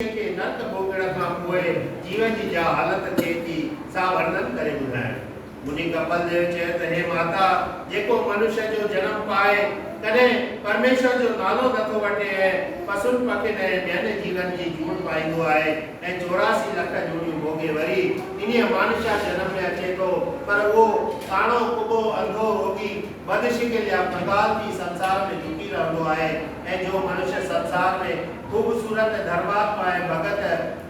के नर्क भोगण खां पोइ जीवन जी जा हालत थिए थी सा वर्णन करे ॿुधाइण। मुनि कपिल देव चयो त हे माता, जेको मनुष्य जो जन्म पाए कॾहिं परमेश्वर जो नालो नथो वठे ऐं पशुनि पखियुनि ऐं ॿियनि जीवन जी जूड़ पाईंदो आहे ऐं 84 लख जूड़ियूं भोगे वरी इन मानुष्य जन्म में अचे थो, पर उहो काणो कुबो अंधो रोगी बदशिकिल या कंगाल थी संसार में झुकी रहंदो आहे ऐं जो मनुष्य संसार में खूबसूरत धर्मात्मा ऐं भगत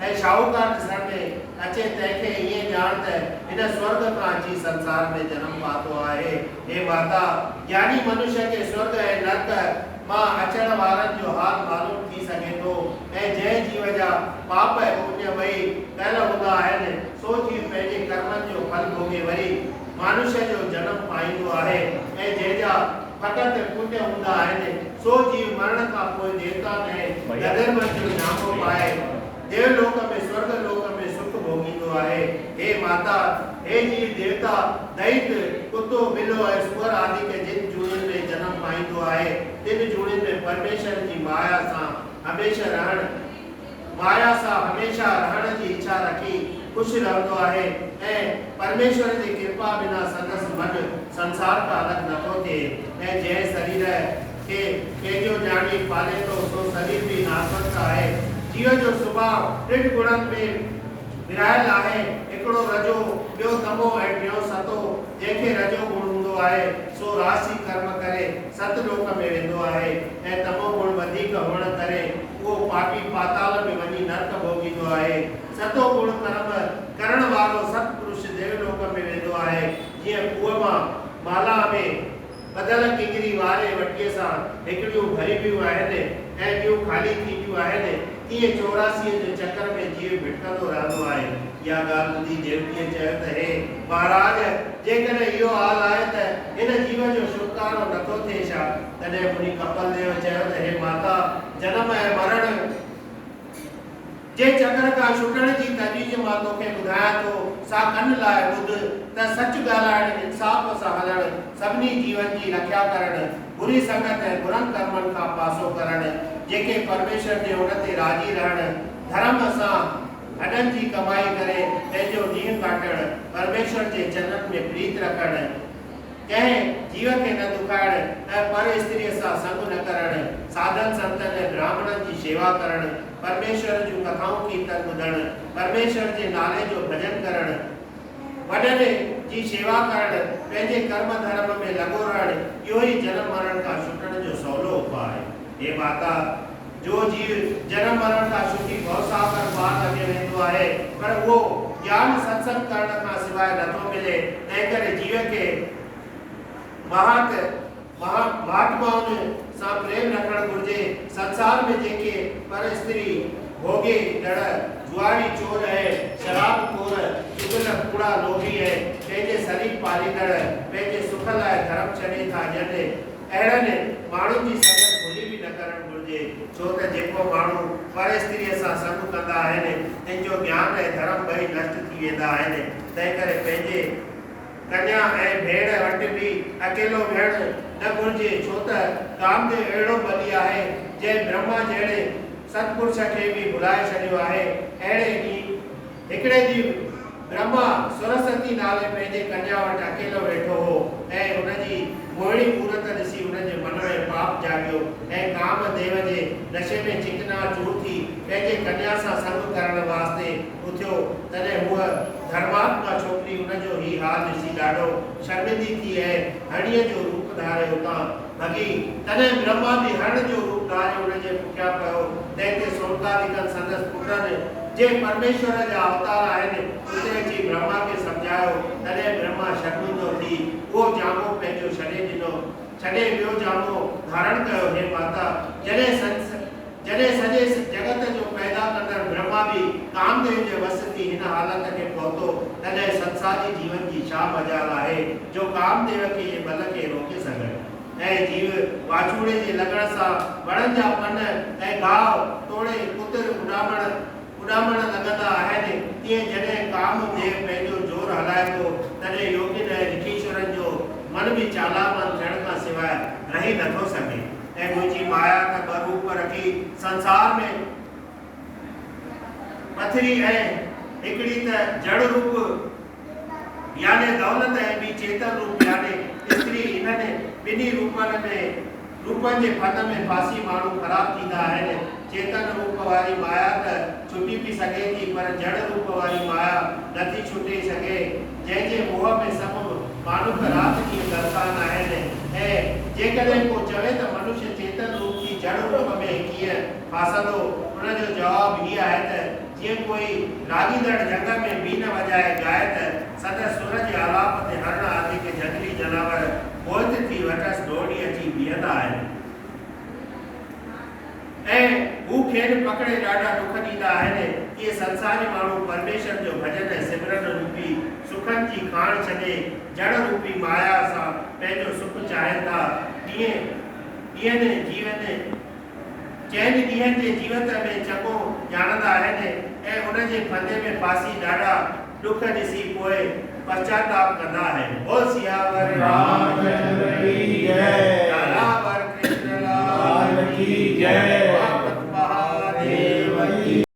ऐं शाहूकार ॾिसण में अचे तंहिंखे ईअं ॼाण त हिन स्वर्ग खां अची संसार में जन्म पातो आहे। हे माता, ज्ञानी मनुष्य खे स्वर्ग ऐं नर्क मां अचण वारनि जो हाल मालूम थी सघे थो ऐं जंहिं जीव जा पाप ऐं पुण्य ॿई कयल हूंदा आहिनि सो जीव पंहिंजे कर्मनि जो फल भोगे वरी मनुष्य जो जन्म पाईंदो आहे ऐं जंहिंजा फक़त पुण्य हूंदा आहिनि सो जीव मरण खां पोइ देवता में गदरमन जो नामो पाए देवलोक में स्वर्ग लोक में सुख भोगींदो आहे। हे माता, हे जीव देवता दैत्य कुत्तो बिलो ऐं सुअर आदि के जिन जूड़ियुनि में जन्म पाईंदो आहे तिन जूड़ियुनि में परमेश्वर जी माया सां हमेशा रहण जी इच्छा रखी खुश रहंदो आहे ऐं परमेश्वर जी कृपा बिना संदसि मन संसार का अलग नथो थिए ऐं जंहिं शरीर के कंहिंजो ॼाणी पाले थो सो शरीर भी नासवंत आहे। जीव जो स्वभाव टिन गुणनि में विरायल आहे, हिकिड़ो रजो, ॿियो तमो ऐं टियों सतो। जंहिंखे रजो गुण हूंदो आहे सो राशि कर्म करे सतलोक में वेंदो आहे ऐं तमो गुण वधीक हुअण करे उहो पापी पाताल में वञी नर्क भोगींदो आहे। सतो गुण कर्म करण वारो सत्पुरुष देवलोक में वेंदो आहे। जीअं कुएं मां माला में बदल किंगरी वारे वटीअ सां हिकिड़ियूं भरी वियूं आहिनि ऐं ॿियूं ख़ाली थींदियूं आहिनि, तीअं 84 जे चक्कर में जीव भिटकंदो रहंदो आहे। इहा ॻाल्हि ॿुधी देवकीअ चयो त हे महाराज, जेकॾहिं इहो हाल आहे त हिन जीव जो छुटकारो नथो थिए छा? तॾहिं मुनि कपिल देव चयो त हे माता, जनम ऐं मरण जे चक्र खां छुटण जी तजवीज़ मां तोखे ॿुधायां थो सा कन लाइ ॿुध त सच ॻाल्हाइण, इंसाफ़ सां हलण, सभिनी जीवन जी रक्षा करण, बुरी संगत ऐं बुरनि कर्मनि खां पासो करण, जेके परमेश्वर जे उन ते राज़ी रहण, धर्म सां हॾनि जी कमाई करे पंहिंजो ॾींहुं काटण, परमेश्वर जे चरणनि में प्रीत रखण, कंहिं जीव खे न दुखाइण ऐं पर स्त्रीअ सां संग न करण, साधन संतनि ऐं ब्राह्मणनि जी शेवा करण, परमेश्वर जूं कथाऊं कीर्तन ॿुधण, परमेश्वर जे नाले जो भजन करण, वॾनि जी शेवा करण, पंहिंजे कर्म धर्म में लॻो रहण, इहो ई जनम मरण खां छुटण जो सवलो उपाय आहे। हे माता, जो जीव जनम मरण खां छुटी भवसागर पार लॻे वेंदो आहे पर उहो ज्ञान सत्संग करण खां सवाइ नथो मिले, तंहिं करे जीव खे महात्माउनि सां प्रेम रखणु घुरिजे। संसार में जेके पर स्त्री भोगे डड़, जुआरी चोर ऐं शराब खोर, चुगल कूड़ा लोभी ऐं पंहिंजे शरीर पालींदड़, पंहिंजे सुख लाइ धर्म छॾे था ॾियनि, अहिड़नि माण्हुनि जी संगत भुली बि न करणु घुरिजे। छो त जेको माण्हू पर स्त्रीअ सां संग कंदा आहिनि तंहिंजो ज्ञान ऐं धर्म ॿई नष्ट थी वेंदा आहिनि। तंहिं करे पंहिंजे कन्या ऐं भेण वटि बि अकेलो विहणु न घुरिजे, छो त कामदेव अहिड़ो बली आहे जंहिं ब्रह्मा जहिड़े सतपुरुष खे बि भुलाए छॾियो आहे। अहिड़े ॾींहुं हिकिड़े ॾींहुं ब्रह्मा सरस्वती नाले पंहिंजे कन्या वटि अकेलो वेठो हो ऐं हुनजी मोहिणी मूरत ॾिसी हुनजे मन में पाप जाॻियो ऐं कामदेव जे नशे में चिकना चूर थी पंहिंजे कन्या सां संग करण वास्ते उथियो। तॾहिं हूअ धर्मात्मा छोकिरी हुनजो ही हाल ॾिसी ॾाढो शर्मिंदी थी ऐं हणीअ जो रूप धारे हुतां भॻी। तॾहिं ब्रह्मा बि हण जो रूप धारे हुनजे पुठियां पियो। तंहिंते सोमकादिकनि संदसि पुटनि जे परमेश्वर जा अवतार आहिनि उते अची ब्रह्मा खे सम्झायो। तॾहिं ब्रह्मा शर्मिंदो थी उहो जामो पंहिंजो छॾे ॿियो जामो धारण कयो। हे माता, जॾहिं सॼे जगत जो पैदा कंदड़ ब्रह्मा बि कामदेव जे वस थी हिन हालत खे पहुतो, तॾहिं संसारी जीवन जी छा मजाल आहे जो कामदेव खे इहे बल खे रोके सघनि। ऐं जीव वाछूड़े जे लॻण सां वणनि जा पन ऐं गाहु तोड़े पुत्र उॾामण लॻंदा आहिनि, तीअं जॾहिं कामदेव पंहिंजो जोर हलाए थो तॾहिं योगिन ऐं ऋषीश्वरनि जो मन बि चालाकन थियण खां सवाइ रही नथो सघे। ऐं मुंहिंजी माया त ॿ रूप रखी संसार में पथरी है एकड़ी त जड़ रूप याने दौलत है भी चेतन रूप याने स्त्री इन्हने बिनी रूपन जे फन में फासी माण्हू ख़राब थींदा आहिनि। चेतन रूप वारी माया त छुटी भी सके थी पर जड़ रूप वारी माया नथी छुटे सके जंहिंजे मोह में सभु माण्हू रात की दर्शान आहिनि। ऐं जेकॾहिं को चवे त मनुष्य चेतन रूप की जड़ रूप में कीअं फासंदो उन जो जवाब हीअ आहे त जीअं कोई रागीदड़ जंग में बीन वॼाए ॻाए त सदर सुर जे आलाप ते हरण आदि के जंगली जनावर मोहित थी वटस दौड़ी अची बीहंदा आहिनि ऐं हू खेनि पकड़े ॾाढा दुख ॾींदा आहिनि। इहे संसारी माण्हू परमेश्वर जो भॼन ऐं सिमरन रूपी सुखनि जी खाण छॾे जड़ रूपी माया सां पंहिंजो सुख चाहिनि था। ॾींहनि जीवन चइनि ॾींहनि जे जीवत में चङो ॼाणंदा आहिनि ऐं उन जे फंदे में फासी ॾाढा दुख ॾिसी पोइ पश्चाताप कंदा आहिनि। बोल सियावर रामचंद्र की जय, राधा कृष्ण लाल की जय।